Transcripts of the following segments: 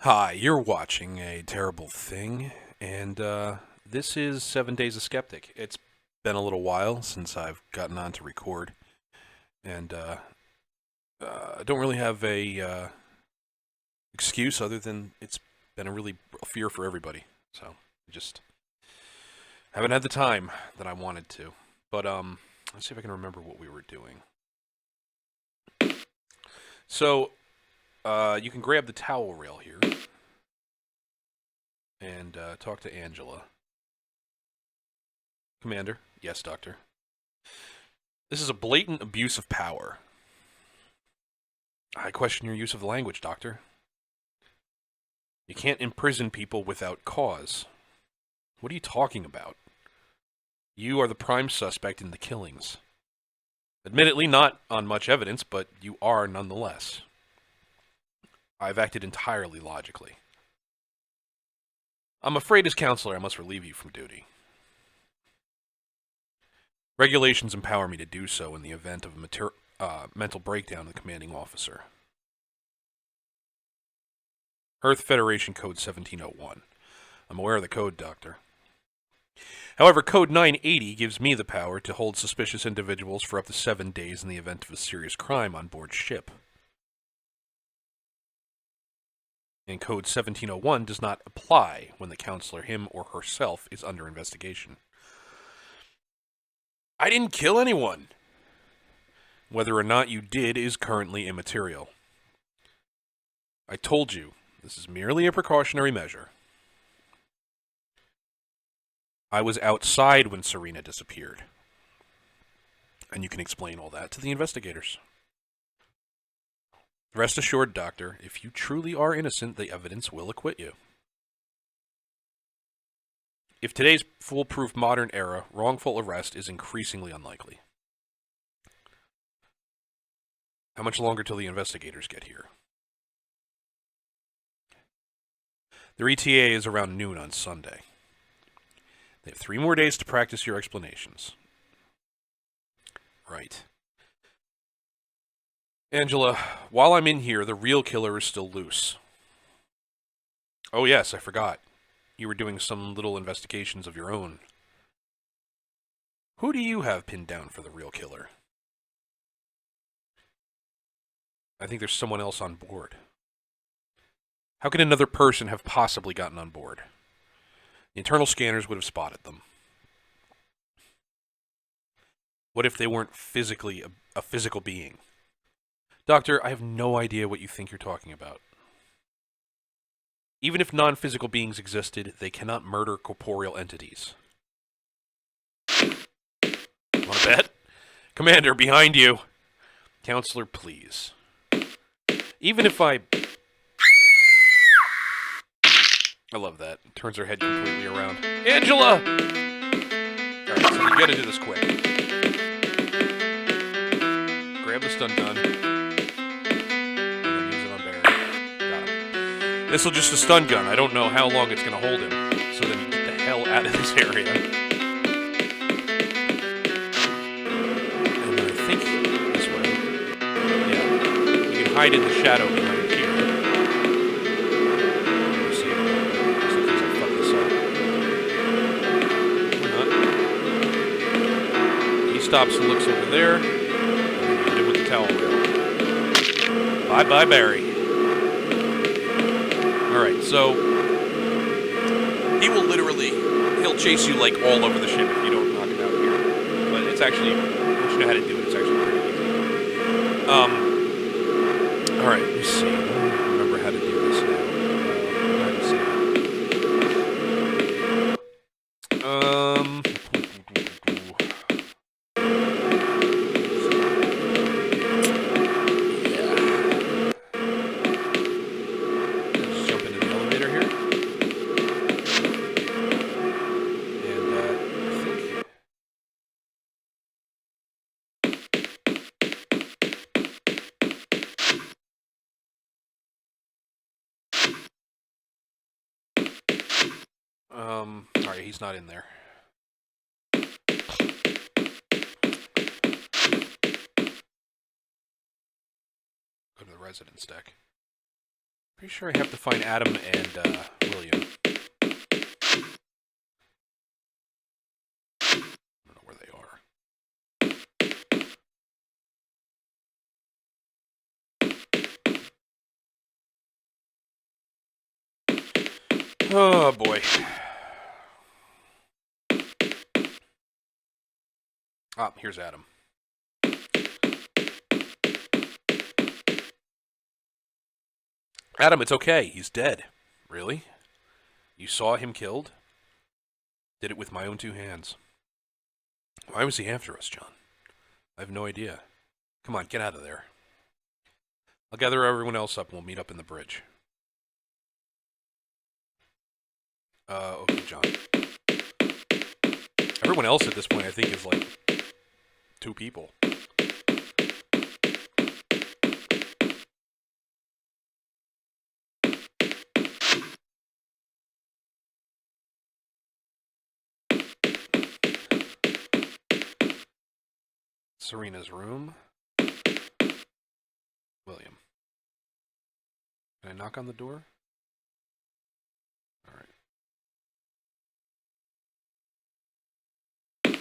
Hi, you're watching A Terrible Thing, and this is 7 Days of Skeptic. It's been a little while since I've gotten on to record, and I don't really have a excuse other than it's been a really fear for everybody. So I just haven't had the time that I wanted to. But let's see if I can remember what we were doing. So you can grab the towel rail here and talk to Angela. Commander. Yes, Doctor. This is a blatant abuse of power. I question your use of the language, Doctor. You can't imprison people without cause. What are you talking about? You are the prime suspect in the killings. Admittedly, not on much evidence, but you are nonetheless. I've acted entirely logically. I'm afraid as counselor I must relieve you from duty. Regulations empower me to do so in the event of a mental breakdown of the commanding officer. Earth Federation Code 1701. I'm aware of the code, Doctor. However, Code 980 gives me the power to hold suspicious individuals for up to 7 days in the event of a serious crime on board ship. And Code 1701 does not apply when the counselor, him or herself, is under investigation. I didn't kill anyone. Whether or not you did is currently immaterial. I told you, this is merely a precautionary measure. I was outside when Serena disappeared. And you can explain all that to the investigators. Rest assured, Doctor, if you truly are innocent, the evidence will acquit you. If today's foolproof modern era, wrongful arrest is increasingly unlikely. How much longer till the investigators get here? Their ETA is around noon on Sunday. They have 3 more days to practice your explanations. Right. Angela, while I'm in here, the real killer is still loose. Oh yes, I forgot. You were doing some little investigations of your own. Who do you have pinned down for the real killer? I think there's someone else on board. How could another person have possibly gotten on board? The internal scanners would have spotted them. What if they weren't physically a physical being? Doctor, I have no idea what you think you're talking about. Even if non-physical beings existed, they cannot murder corporeal entities. Want to bet? Commander, behind you. Counselor, please. Even if I love that. Turns her head completely around. Angela! Alright, so you gotta do this quick. Grab the stun gun. And then use it on Barry. Got him. This'll just a stun gun. I don't know how long it's gonna hold him. So then you get the hell out of this area. And then I think this way. Yeah. You can hide in the shadow behind here. Stops and looks over there. Hit him with the towel rail. Bye-bye, Barry. Alright, so he'll chase you like all over the ship if you don't knock him out here. But it's actually, once you know how to do it, it's actually pretty easy. Alright, let me see. I don't remember how to do this now. Alright, he's not in there. Go to the residence deck. Pretty sure I have to find Adam and William. I don't know where they are. Oh boy. Ah, here's Adam. Adam, it's okay. He's dead. Really? You saw him killed? Did it with my own 2 hands. Why was he after us, John? I have no idea. Come on, get out of there. I'll gather everyone else up and we'll meet up in the bridge. Okay, John. Everyone else at this point, I think, is like 2 people. Serena's room. William. Can I knock on the door? All right.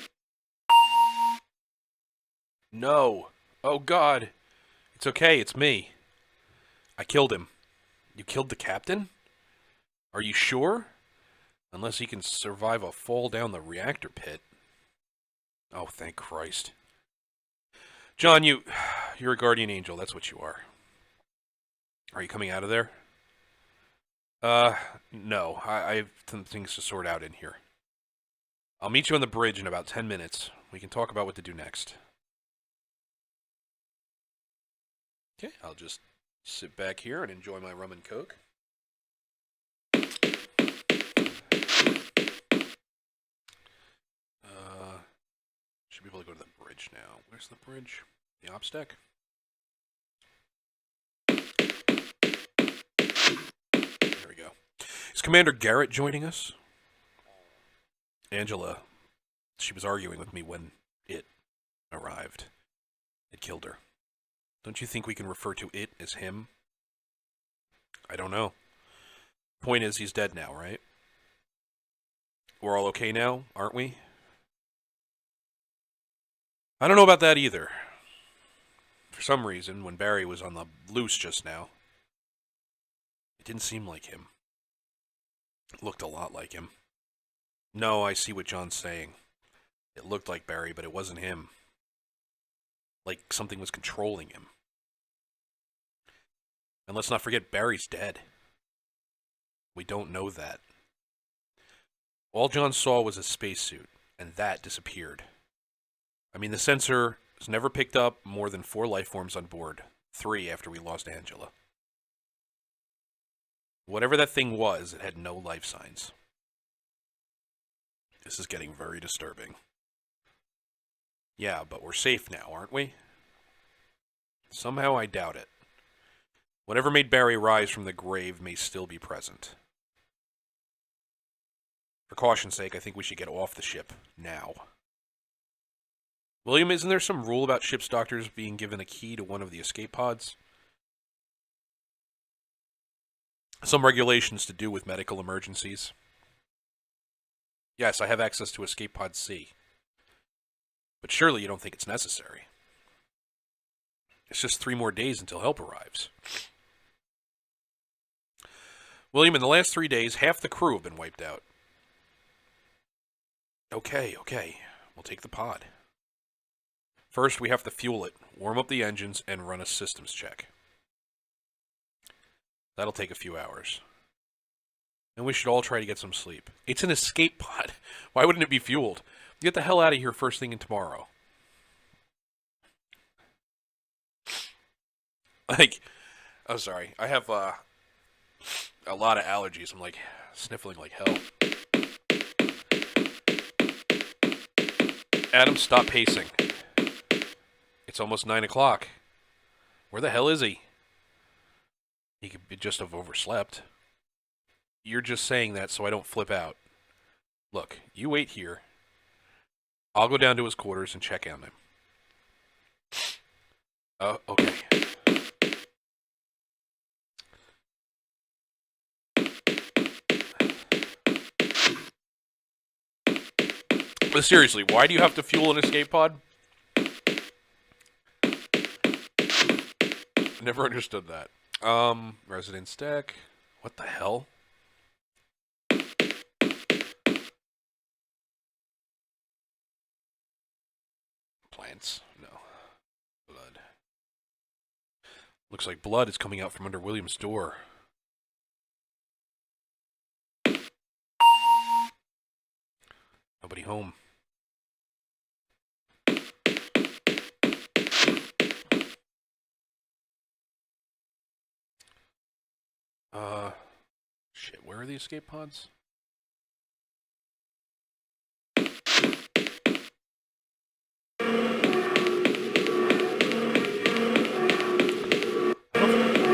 No. Oh, God. It's okay. It's me. I killed him. You killed the captain? Are you sure? Unless he can survive a fall down the reactor pit. Oh, thank Christ. John, you're a guardian angel. That's what you are. Are you coming out of there? No. I have some things to sort out in here. I'll meet you on the bridge in about 10 minutes. We can talk about what to do next. Okay, I'll just sit back here and enjoy my rum and coke. Should be able to go to the bridge now. Where's the bridge? The ops deck? There we go. Is Commander Garrett joining us? Angela, she was arguing with me when it arrived. It killed her. Don't you think we can refer to it as him? I don't know. Point is, he's dead now, right? We're all okay now, aren't we? I don't know about that either. For some reason, when Barry was on the loose just now, it didn't seem like him. It looked a lot like him. No, I see what John's saying. It looked like Barry, but it wasn't him. Like something was controlling him. And let's not forget, Barry's dead. We don't know that. All John saw was a spacesuit, and that disappeared. I mean, the sensor has never picked up more than 4 life forms on board. 3 after we lost Angela. Whatever that thing was, it had no life signs. This is getting very disturbing. Yeah, but we're safe now, aren't we? Somehow I doubt it. Whatever made Barry rise from the grave may still be present. For caution's sake, I think we should get off the ship now. William, isn't there some rule about ship's doctors being given a key to one of the escape pods? Some regulations to do with medical emergencies. Yes, I have access to escape pod C. But surely you don't think it's necessary. It's just 3 more days until help arrives. William, in the last 3 days, half the crew have been wiped out. Okay. We'll take the pod. First, we have to fuel it, warm up the engines, and run a systems check. That'll take a few hours. And we should all try to get some sleep. It's an escape pod. Why wouldn't it be fueled? Get the hell out of here first thing in tomorrow. Oh, sorry. I have a lot of allergies. I'm like sniffling like hell. Adam, stop pacing. It's almost 9 o'clock. Where the hell is he? He could just have overslept. You're just saying that so I don't flip out. Look, you wait here. I'll go down to his quarters and check on him. Okay. But seriously, why do you have to fuel an escape pod? Never understood that. Residence deck. What the hell? Plants. No. Blood. Looks like blood is coming out from under William's door. Nobody home. Shit, where are the escape pods?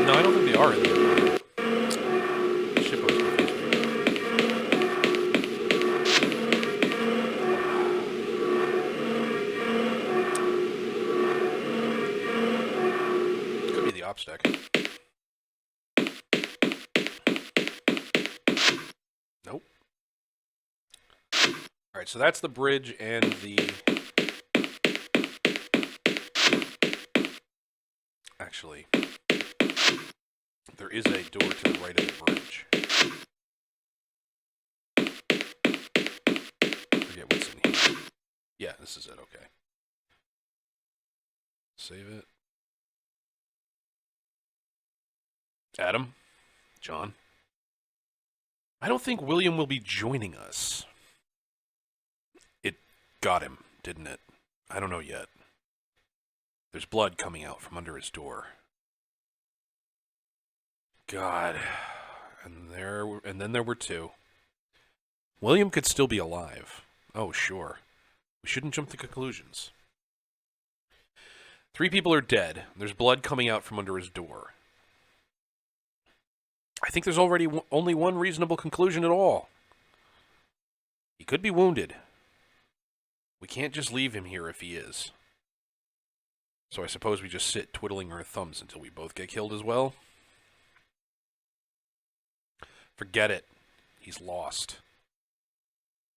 No, I don't think they are in there. The ship was confused me. Could be the ops deck. Nope. Alright, so that's the bridge and the... Actually, there is a door to the right of the bridge. Forget what's in here. Yeah, this is it, okay. Save it. Adam? John? I don't think William will be joining us. It got him, didn't it? I don't know yet. There's blood coming out from under his door. God. And then there were two. William could still be alive. Oh, sure. We shouldn't jump to conclusions. 3 people are dead. There's blood coming out from under his door. I think there's already only one reasonable conclusion at all. He could be wounded. We can't just leave him here if he is. So I suppose we just sit twiddling our thumbs until we both get killed as well? Forget it. He's lost.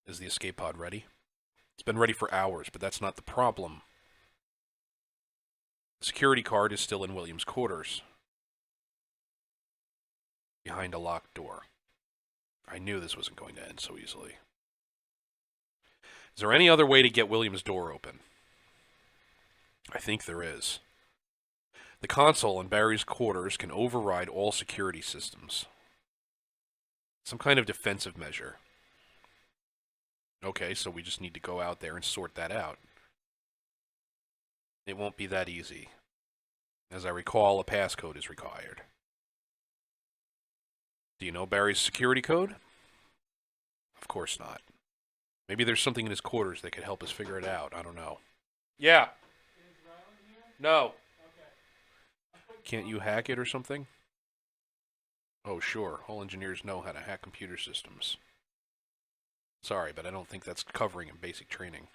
Is the escape pod ready? It's been ready for hours, but that's not the problem. The security card is still in William's quarters. Behind a locked door. I knew this wasn't going to end so easily. Is there any other way to get William's door open? I think there is. The console in Barry's quarters can override all security systems. Some kind of defensive measure. Okay, so we just need to go out there and sort that out. It won't be that easy. As I recall, a passcode is required. Do you know Barry's security code? Of course not. Maybe there's something in his quarters that could help us figure it out. I don't know. Yeah. No. Can't you hack it or something? Oh, sure. All engineers know how to hack computer systems. Sorry, but I don't think that's covering in basic training.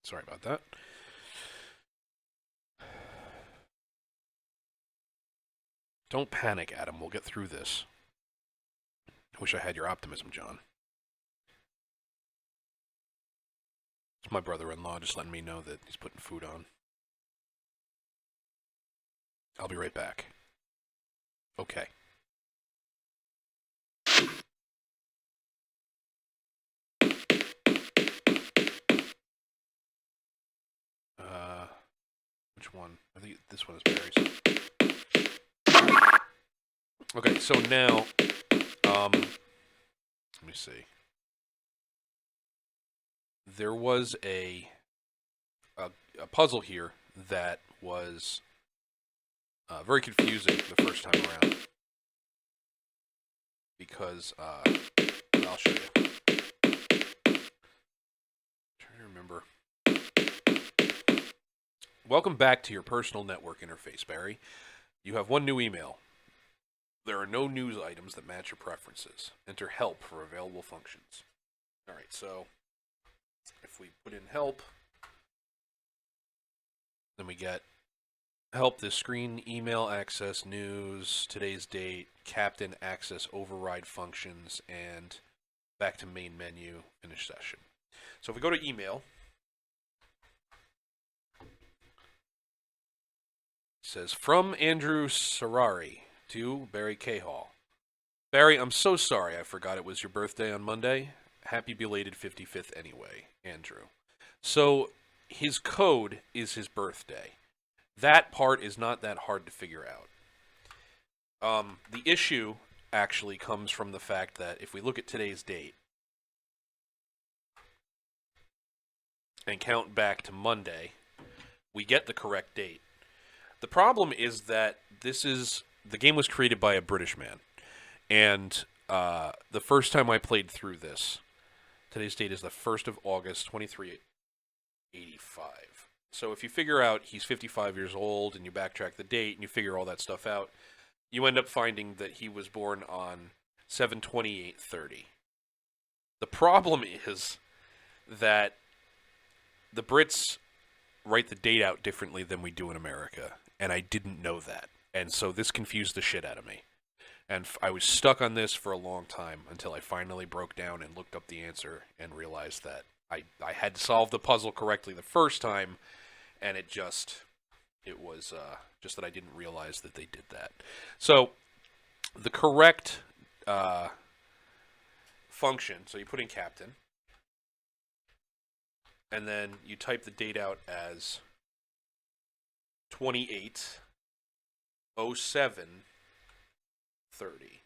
Sorry about that. Don't panic, Adam. We'll get through this. I wish I had your optimism, John. It's my brother-in-law just letting me know that he's putting food on. I'll be right back. Okay. Which one? I think this one is Barry's. Okay, so now, let me see. There was a puzzle here that was very confusing the first time around. Because, I'll show you. Trying to remember. Welcome back to your personal network interface, Barry. You have one new email. There are no news items that match your preferences. Enter help for available functions. Alright, so if we put in help, then we get help this screen, email access, news, today's date, captain access override functions, and Back to main menu, finish session. So if we go to email, it says, from Andrew Serrari to Barry Cahall. Barry, I'm so sorry I forgot it was your birthday on Monday. Happy belated 55th anyway, Andrew. So his code is his birthday. That part is not that hard to figure out. The issue actually comes from the fact that if we look at today's date and count back to Monday, we get the correct date. The problem is that the game was created by a British man, and the first time I played through this, today's date is the 1st of August, 2385. So if you figure out he's 55 years old and you backtrack the date and you figure all that stuff out, you end up finding that he was born on 7/28/30. The problem is that the Brits write the date out differently than we do in America, and I didn't know that. And so this confused the shit out of me. And I was stuck on this for a long time until I finally broke down and looked up the answer and realized that I had to solve the puzzle correctly the first time, and it was just that I didn't realize that they did that. So the correct function, so you put in captain, and then you type the date out as 28/07/30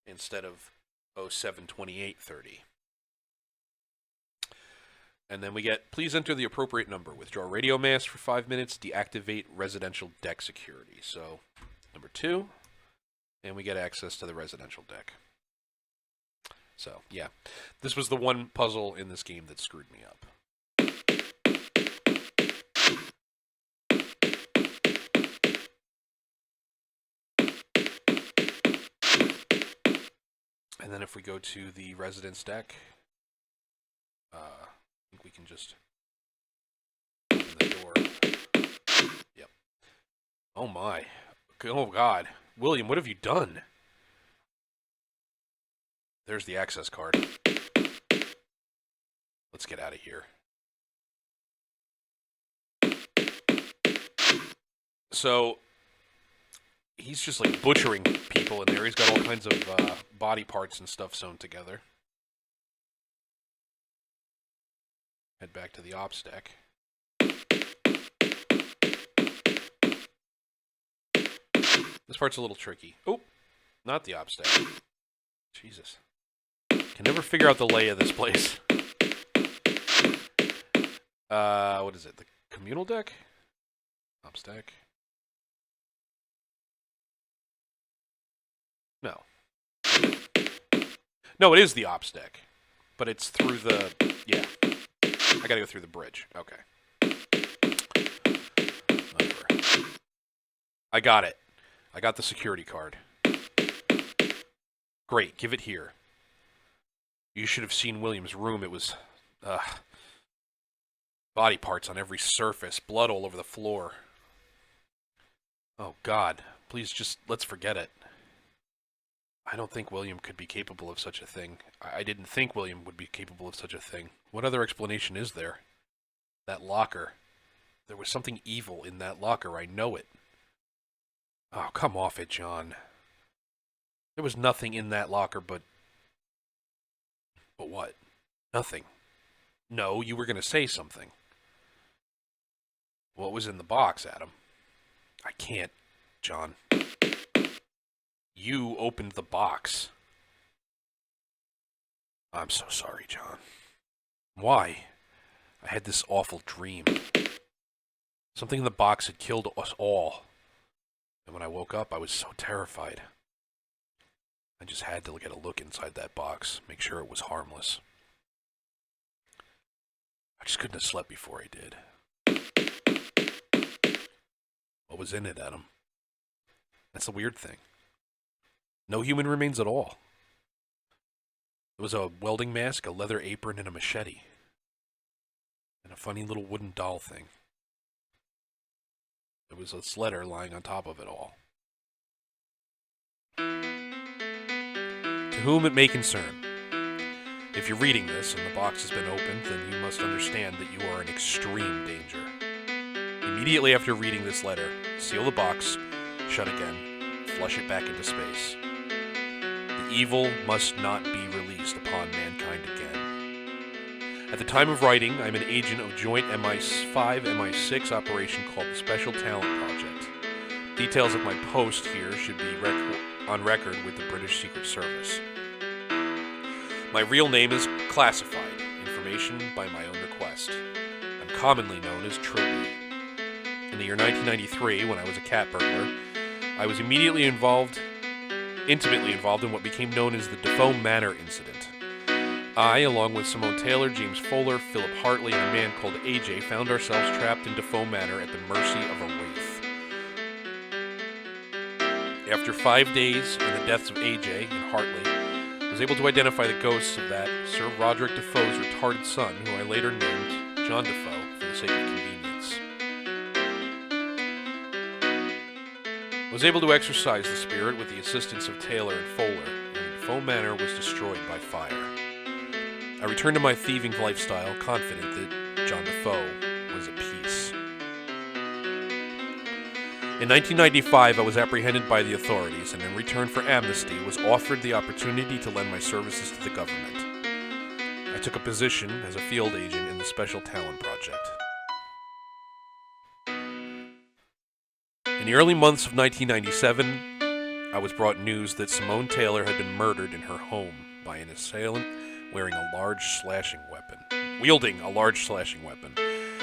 instead of 07/28/30. And then we get, please enter the appropriate number. Withdraw radio mass for 5 minutes. Deactivate residential deck security. So, number 2. And we get access to the residential deck. So, yeah. This was the one puzzle in this game that screwed me up. And then if we go to the residence deck, I think we can just open the door. Yep. Oh my. Oh God. William, what have you done? There's the access card. Let's get out of here. So, he's just like butchering people in there. He's got all kinds of body parts and stuff sewn together. Head back to the ops deck. This part's a little tricky. Oh, not the ops deck. Jesus. Can never figure out the lay of this place. What is it? The communal deck? Ops deck? No. No, it is the ops deck. But it's through the... Yeah. I gotta go through the bridge. Okay. Whatever. I got it. I got the security card. Great, give it here. You should have seen William's room. It was... body parts on every surface. Blood all over the floor. Oh, God. Please just... let's forget it. I don't think William could be capable of such a thing. I didn't think William would be capable of such a thing. What other explanation is there? That locker. There was something evil in that locker. I know it. Oh, come off it, John. There was nothing in that locker but... But what? Nothing. No, you were going to say something. What was in the box, Adam? I can't, John. You opened the box. I'm so sorry, John. Why? I had this awful dream. Something in the box had killed us all. And when I woke up, I was so terrified. I just had to get a look inside that box, make sure it was harmless. I just couldn't have slept before I did. What was in it, Adam? That's the weird thing. No human remains at all. There was a welding mask, a leather apron, and a machete. And a funny little wooden doll thing. There was this letter lying on top of it all. To whom it may concern. If you're reading this and the box has been opened, then you must understand that you are in extreme danger. Immediately after reading this letter, seal the box, shut again, flush it back into space. The evil must not be released upon mankind again. At the time of writing, I'm an agent of joint MI5-MI6 operation called the Special Talent Project. Details of my post here should be on record with the British Secret Service. My real name is classified, information by my own request. I'm commonly known as Trilby. In the year 1993, when I was a cat burglar, I was intimately involved in what became known as the Defoe Manor incident. I, along with Simone Taylor, James Fowler, Philip Hartley, and a man called AJ, found ourselves trapped in Defoe Manor at the mercy of a wraith. After 5 days and the deaths of AJ and Hartley, I was able to identify the ghosts of that Sir Roderick Defoe's retarded son, who I later named John Defoe for the sake of convenience. I was able to exorcise the spirit with the assistance of Taylor and Fowler, and the Defoe Manor was destroyed by fire. I returned to my thieving lifestyle, confident that John Defoe was at peace. In 1995, I was apprehended by the authorities, and in return for amnesty, was offered the opportunity to lend my services to the government. I took a position as a field agent in the Special Talent Project. In the early months of 1997, I was brought news that Simone Taylor had been murdered in her home by an assailant wielding a large slashing weapon.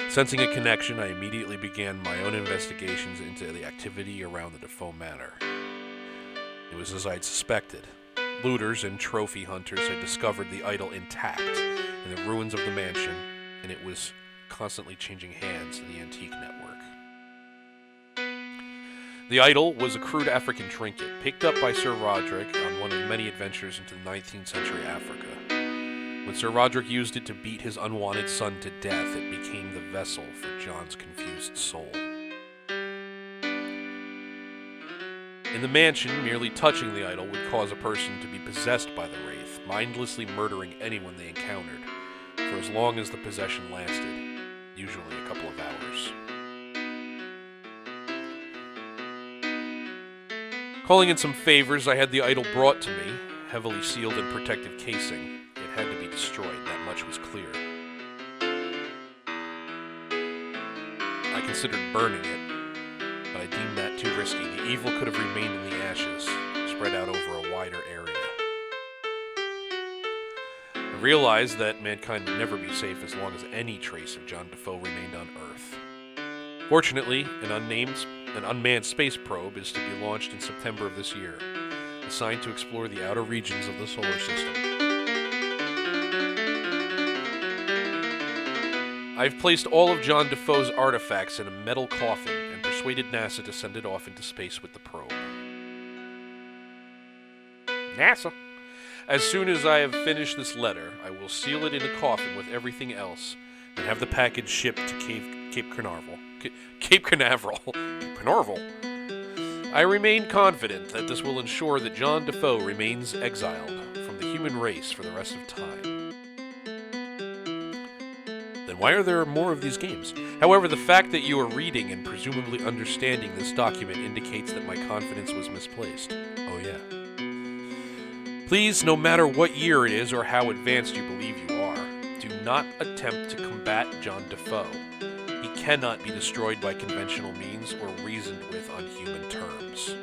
Sensing a connection, I immediately began my own investigations into the activity around the Defoe Manor. It was as I'd suspected. Looters and trophy hunters had discovered the idol intact in the ruins of the mansion, and it was constantly changing hands in the antique network. The idol was a crude African trinket, picked up by Sir Roderick on one of many adventures into 19th century Africa. When Sir Roderick used it to beat his unwanted son to death, it became the vessel for John's confused soul. In the mansion, merely touching the idol would cause a person to be possessed by the wraith, mindlessly murdering anyone they encountered, for as long as the possession lasted, usually a couple of hours. Calling in some favors, I had the idol brought to me, heavily sealed in protective casing. It had to be destroyed, that much was clear. I considered burning it, but I deemed that too risky. The evil could have remained in the ashes, spread out over a wider area. I realized that mankind would never be safe as long as any trace of John Defoe remained on Earth. Fortunately, an unmanned space probe is to be launched in September of this year, assigned to explore the outer regions of the solar system. I've placed all of John Defoe's artifacts in a metal coffin and persuaded NASA to send it off into space with the probe. NASA! As soon as I have finished this letter, I will seal it in a coffin with everything else and have the package shipped to Cape Canaveral. Cape Canaveral. Cape Canaveral. I remain confident that this will ensure that John Defoe remains exiled from the human race for the rest of time. Then why are there more of these games? However, the fact that you are reading and presumably understanding this document indicates that my confidence was misplaced. Oh yeah. Please, no matter what year it is or how advanced you believe you are, do not attempt to combat John Defoe. He cannot be destroyed by conventional means or reasoned with on human terms.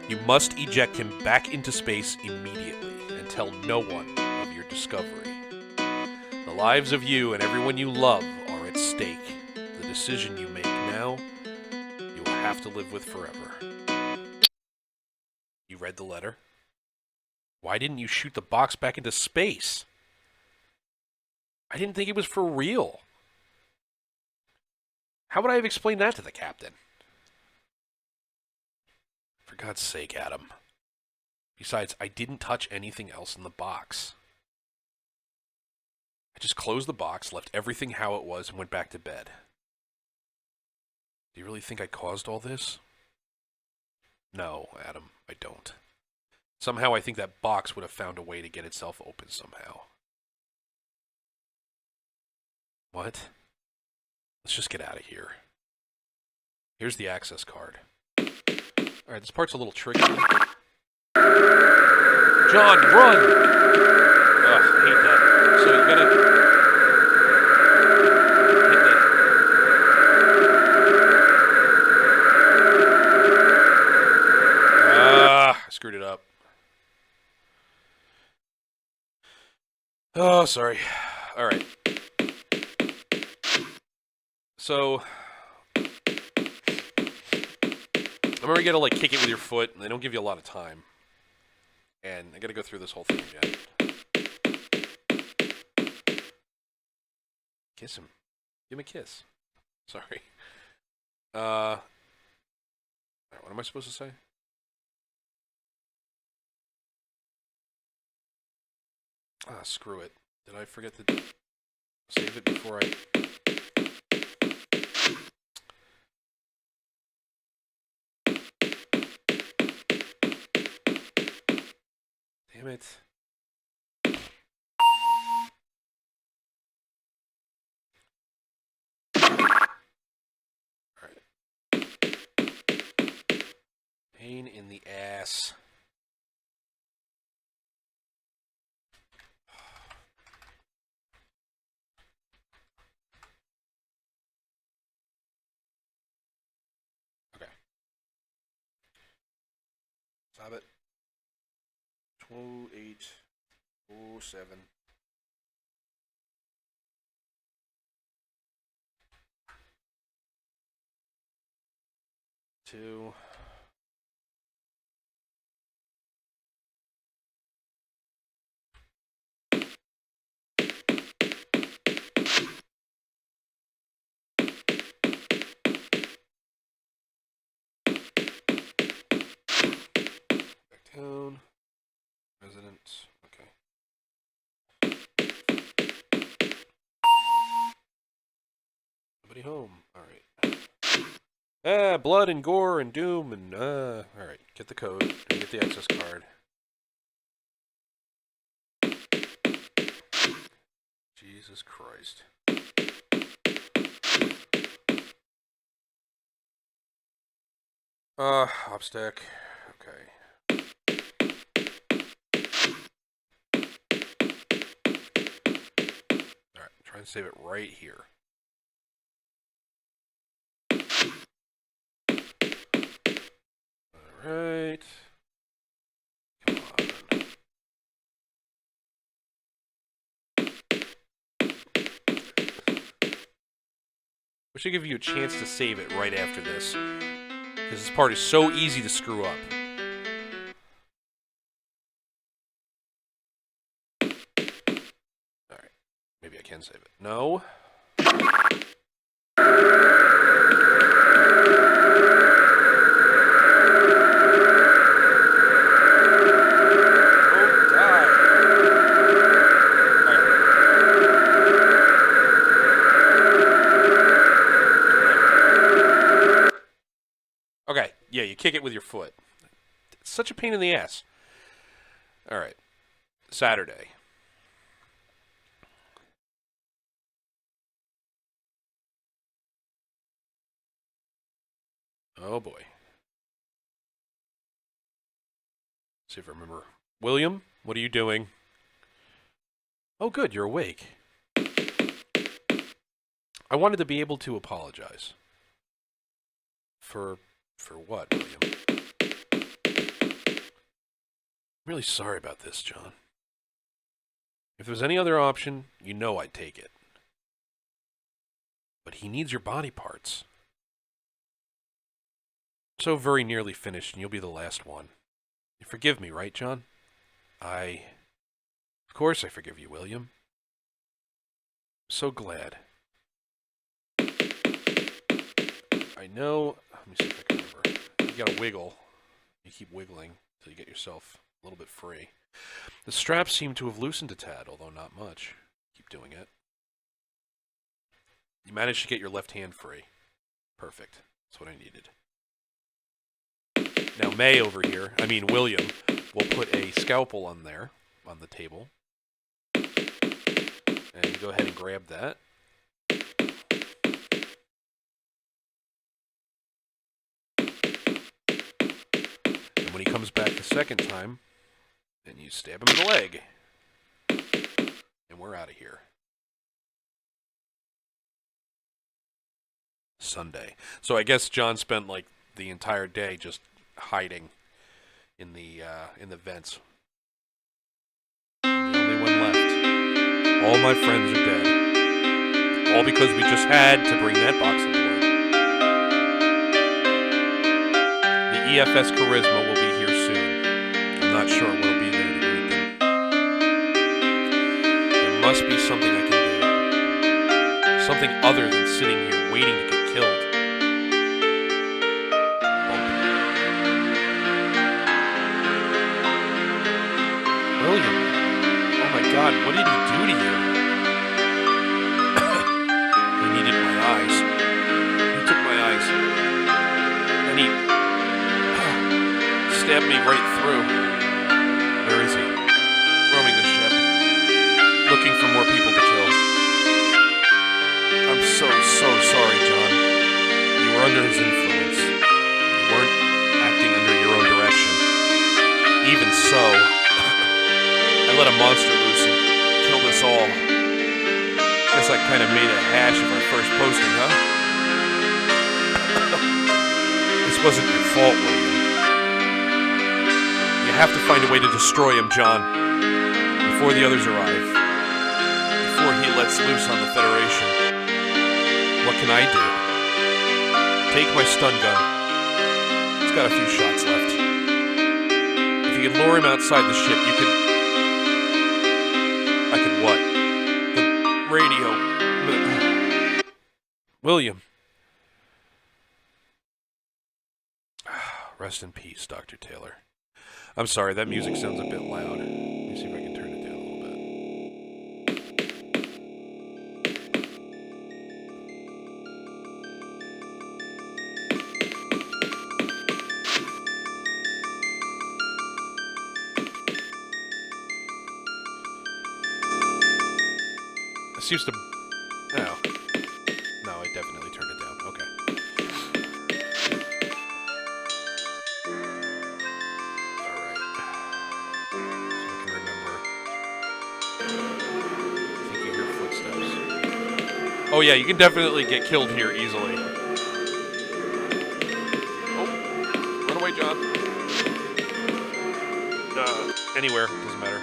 You must eject him back into space immediately and tell no one of your discovery. The lives of you and everyone you love are at stake. The decision you make now, you will have to live with forever. You read the letter? Why didn't you shoot the box back into space? I didn't think it was for real. How would I have explained that to the captain? For God's sake, Adam. Besides, I didn't touch anything else in the box. I just closed the box, left everything how it was, and went back to bed. Do you really think I caused all this? No, Adam, I don't. Somehow I think that box would have found a way to get itself open somehow. What? Let's just get out of here. Here's the access card. Alright, this part's a little tricky. John, run! Ugh, I hate that. So you gotta... hit that. I screwed it up. Oh, sorry. Alright. So... remember, you gotta, like, kick it with your foot, and they don't give you a lot of time. And I gotta go through this whole thing again. Kiss him. Give him a kiss. Sorry. What am I supposed to say? Ah, screw it. Did I forget to save it before I... Damn it. Alright. Pain in the ass. Okay. Stop it. 2807. Two. Back down. Resident. Okay. Nobody home. Alright. Blood and gore and doom and alright. Get the code and get the access card. Jesus Christ. Hopstack. Okay. Alright, try and save it right here. Alright. Come on. We should give you a chance to save it right after this. Because this part is so easy to screw up. Alright. Maybe I can save it. No. Okay, yeah, you kick it with your foot. It's such a pain in the ass. All right, Saturday. Oh boy. See if I remember. William, what are you doing? Oh, good, you're awake. I wanted to be able to apologize. For what, William? I'm really sorry about this, John. If there was any other option, you know I'd take it. But he needs your body parts. So very nearly finished, and you'll be the last one. You forgive me, right, John? Of course I forgive you, William. I'm so glad. I know... Let me see if I can remember. You gotta wiggle. You keep wiggling until you get yourself a little bit free. The straps seem to have loosened a tad, although not much. Keep doing it. You managed to get your left hand free. Perfect. That's what I needed. Now William we'll put a scalpel on there, on the table. And you go ahead and grab that. And when he comes back the second time, then you stab him in the leg. And we're out of here. Sunday. So I guess John spent like the entire day just hiding in the vents. I'm the only one left. All my friends are dead. All because we just had to bring that box aboard. The EFS Charisma will be here soon. I'm not sure what'll be there to greet them. There must be something I can do. Something other than sitting here waiting to get killed. William, oh my God, what did he do to you? He needed my eyes. He took my eyes. And he stabbed me right through. Where is he? Roaming the ship. Looking for more people to kill. I'm so sorry, John. You were under his influence. You weren't acting under your own direction. Even so, I let a monster loose and killed us all. Guess I kind of made a hash of our first posting, huh? This wasn't your fault, William. You have to find a way to destroy him, John. Before the others arrive. Before he lets loose on the Federation. What can I do? Take my stun gun. It's got a few shots left. If you can lure him outside the ship, you could... I could what? The radio. William. Rest in peace, Dr. Taylor. I'm sorry, that music sounds a bit loud. Let me see if I can turn it down a little bit. This used to... Oh. No, I definitely turned it down. Okay. Alright. So I can remember. I think you hear footsteps. Oh yeah, you can definitely get killed here easily. Oh. Run away, John. Anywhere. Doesn't matter.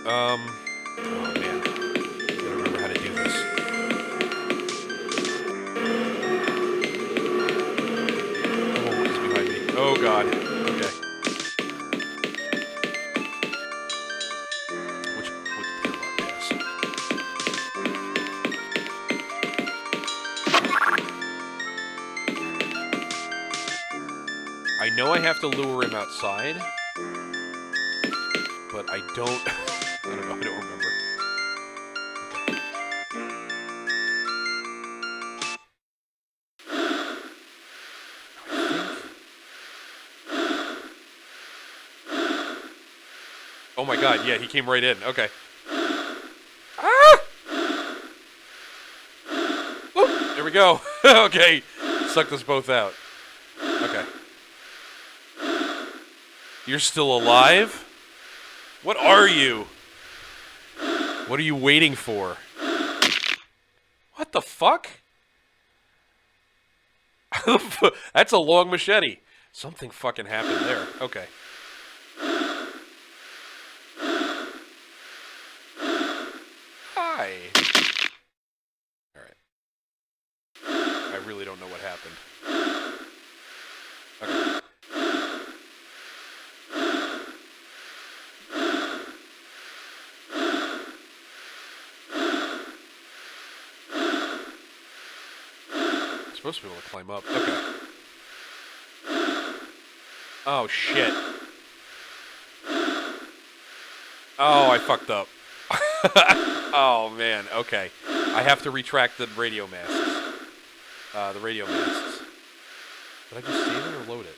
Oh man, gotta remember how to do this. Oh, he's behind me. Oh God. Okay. Which airlock pass? I know I have to lure him outside, but I don't. I don't know, I don't remember. Oh my God, yeah, he came right in. Okay. Ah! Whoop, there we go. Okay. Sucked us both out. Okay. You're still alive? What are you? What are you waiting for? What the fuck? That's a long machete. Something fucking happened there. Okay. Hi. Alright. I really don't know what happened. Okay. Supposed to be able to climb up. Okay. Oh, shit. Oh, I fucked up. Oh, man. Okay. I have to retract the radio masks. The radio masks. Did I just save it or load it?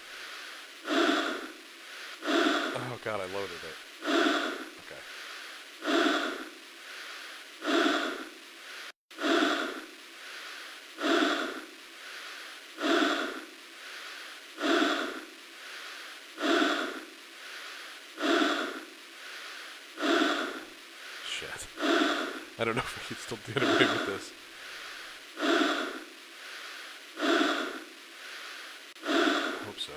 Oh god, I loaded it. Okay. Shit. I don't know if I can still get away with this. I hope so.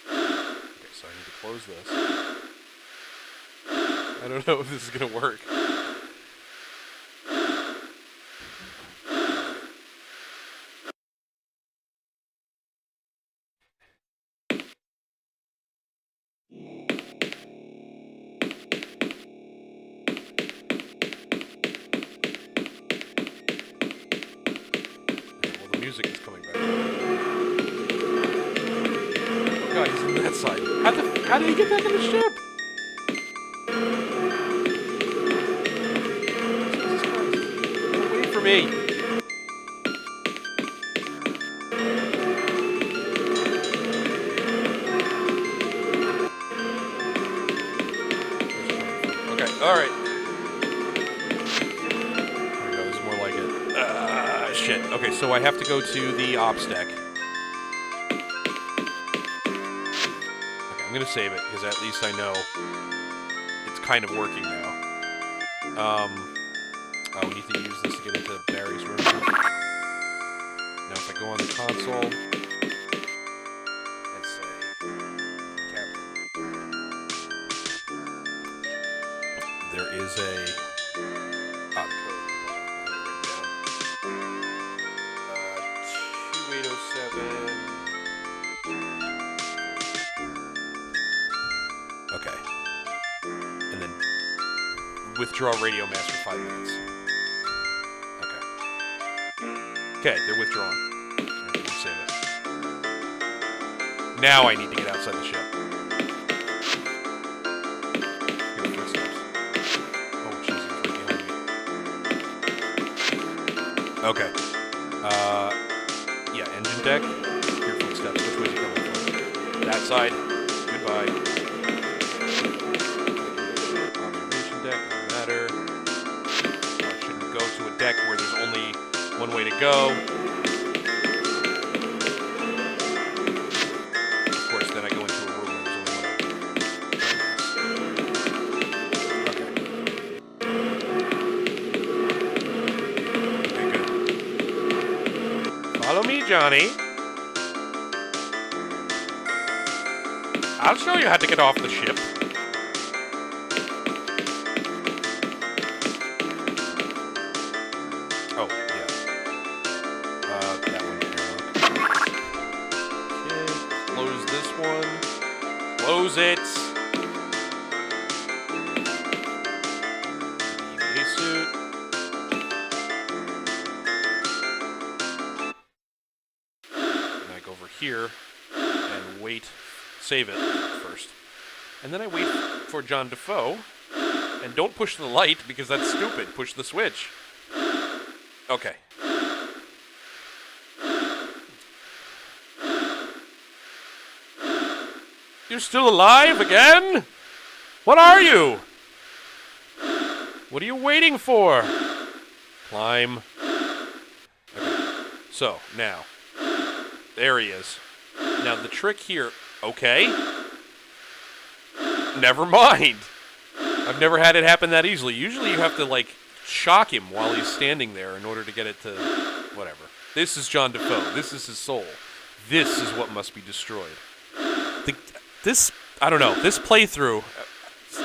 Okay, so I need to close this. I don't know if this is gonna work. Well, the music is coming back. Oh god, he's on that side. How did he get back in the ship? Jesus Christ. Wait for me. Okay, alright. There we go, this is more like it. Shit. Okay, so I have to go to the ops deck. Okay, I'm gonna save it, because at least I know it's kind of working now. Oh, we need to use this to get into Barry's room. Now, if I go on the console, let's say, Captain. There is a... the code. 2807... Okay. And then withdraw radio mass for 5 minutes. Okay. Okay, they're withdrawn. Okay, let's save it. Now I need to get outside the ship. Hear the footsteps. Oh, Jesus, right behind me. Okay. Yeah, engine deck. Hear footsteps. Which way is he coming from? That side. Goodbye. Observation deck, doesn't matter. I shouldn't go to a deck where there's only one way to go. Of course, then I go into a room where there's only one. Okay, good. Follow me, Johnny. I'll show you how to get off the ship. Oh, yeah. That one. Okay, close this one. Close it. EVA suit. And I go over here and wait. Save it first. And then I wait for John Defoe. And don't push the light because that's stupid. Push the switch. Okay. You're still alive again? What are you? What are you waiting for? Climb. Okay. So, now. There he is. Now, the trick here... Okay. Never mind. I've never had it happen that easily. Usually you have to, like, shock him while he's standing there in order to get it to... whatever. This is John Defoe. This is his soul. This is what must be destroyed. I don't know. This playthrough,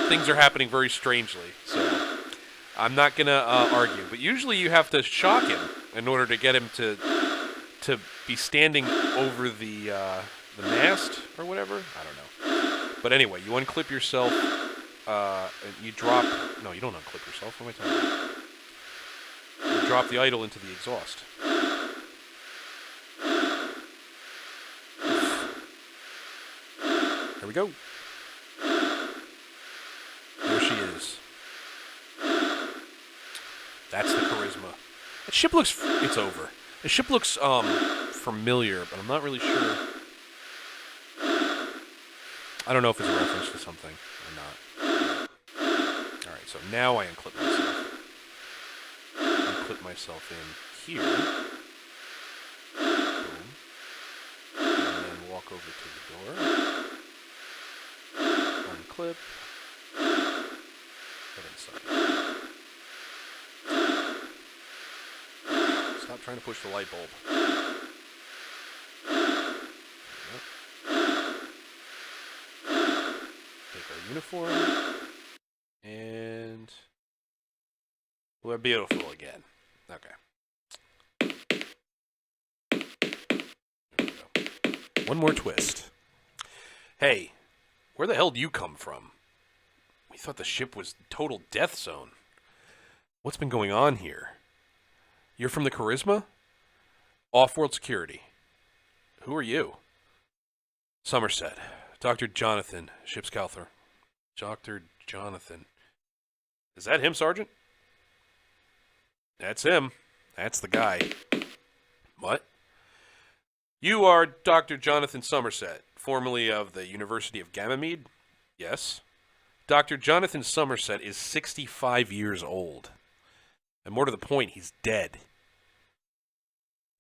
things are happening very strangely. So, I'm not going to argue. But usually you have to shock him in order to get him to be standing over the mast or whatever. I don't know. But anyway, you unclip yourself, and you drop... No, you don't unclip yourself. What am I talking about? You drop the idol into the exhaust. There we go. There she is. That's the charisma. That ship looks... It's over. The ship looks, familiar, but I'm not really sure. I don't know if it's a reference to something or not. Alright, so now I unclip myself. Unclip myself in here. Boom. And then walk over to the door. Unclip. Head inside. Stop trying to push the light bulb. Take our uniform. And we're beautiful again. Okay. There we go. One more twist. Hey, where the hell do you come from? We thought the ship was total death zone. What's been going on here? You're from the Charisma? Off-world security. Who are you? Somerset. Dr. Jonathan, ship's counselor. Dr. Jonathan. Is that him, Sergeant? That's him. That's the guy. What? You are Dr. Jonathan Somerset, formerly of the University of Ganymede? Yes. Dr. Jonathan Somerset is 65 years old. And more to the point, he's dead.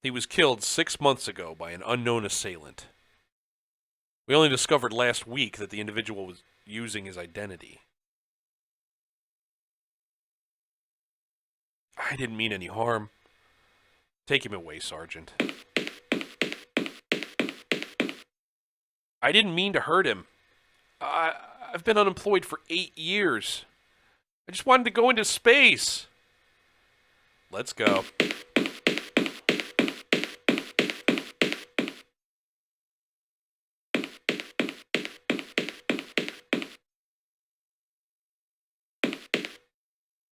He was killed 6 months ago by an unknown assailant. We only discovered last week that the individual was using his identity. I didn't mean any harm. Take him away, Sergeant. I didn't mean to hurt him. I've been unemployed for 8 years. I just wanted to go into space. Let's go.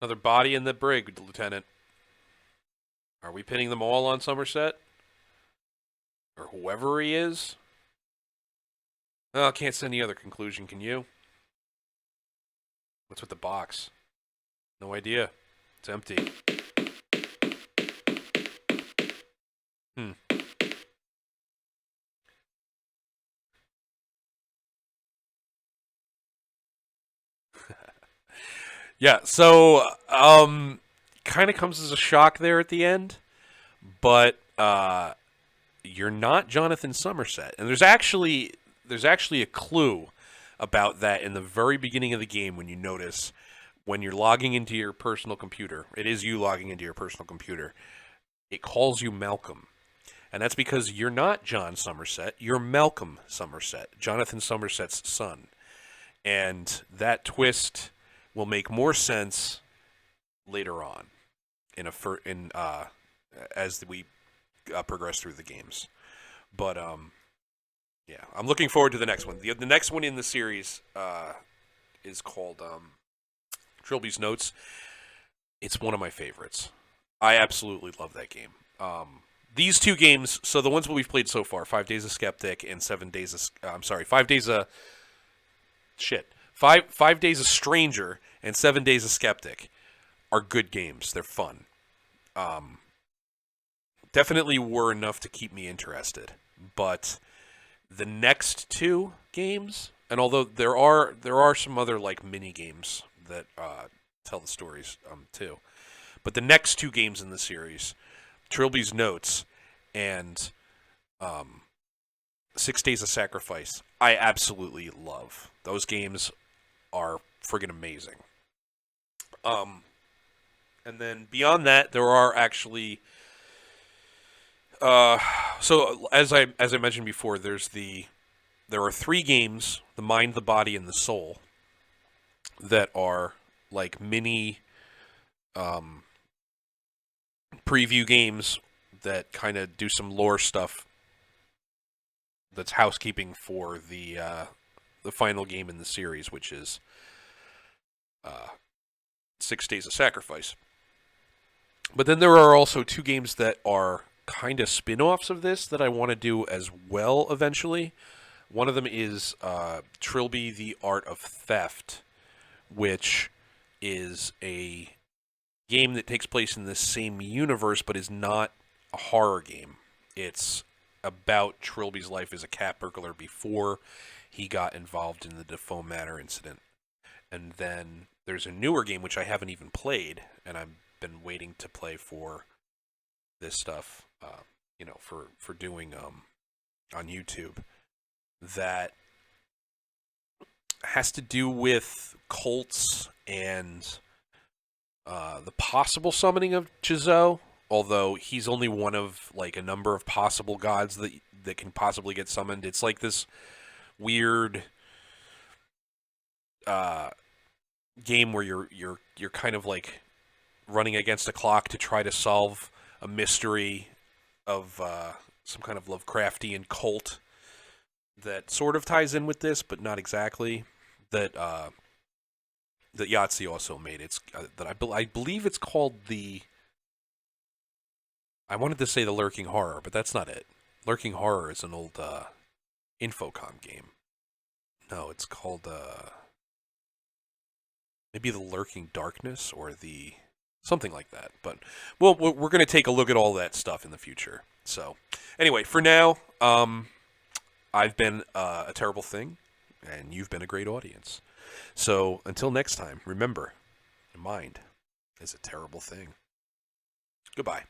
Another body in the brig, Lieutenant. Are we pinning them all on Somerset? Or whoever he is? Oh, I can't see any other conclusion, can you? What's with the box? No idea. It's empty. Yeah, so, kind of comes as a shock there at the end, but, you're not Jonathan Somerset. And there's actually a clue about that in the very beginning of the game when you notice when you're logging into your personal computer. It is you logging into your personal computer. It calls you Malcolm. And that's because you're not John Somerset, you're Malcolm Somerset, Jonathan Somerset's son. And that twist will make more sense later on as we progress through the games. But yeah, I'm looking forward to the next one. The next one in the series is called Trilby's Notes. It's one of my favorites. I absolutely love that game. These two games, so the ones we've played so far, 5 Days of Skeptic and 7 Days of... 5 Days of... Shit. 5 Days of Stranger and 7 Days of Skeptic are good games. They're fun. Definitely were enough to keep me interested. But the next two games, and although there are some other like mini games that tell the stories too, but the next two games in the series, Trilby's Notes and 6 Days of Sacrifice, I absolutely love. Those games are friggin' amazing. And then beyond that, there are actually so as I mentioned before, there are 3 games, the Mind, the Body, and the Soul, that are like mini preview games that kind of do some lore stuff. That's housekeeping for the final game in the series, which is 6 Days of Sacrifice. But then there are also 2 games that are kind of spin-offs of this that I want to do as well eventually. One of them is Trilby, the Art of Theft, which is a game that takes place in the same universe but is not a horror game. It's about Trilby's life as a cat burglar before he got involved in the Defoe Manor incident. And then there's a newer game which I haven't even played, and I've been waiting to play for this stuff, for doing on YouTube, that has to do with cults and the possible summoning of Jizo, although he's only one of like a number of possible gods that can possibly get summoned. It's like this weird game where you're kind of like running against a clock to try to solve a mystery of some kind of Lovecraftian cult that sort of ties in with this, but not exactly. That Yahtzee also made. It's that I believe it's called the. I wanted to say the Lurking Horror, but that's not it. Lurking Horror is an old Infocom game. No, it's called maybe the Lurking Darkness or the something like that. But well, we're going to take a look at all that stuff in the future. So anyway, for now, I've been a terrible thing, and you've been a great audience. So until next time, remember, your mind is a terrible thing. Goodbye.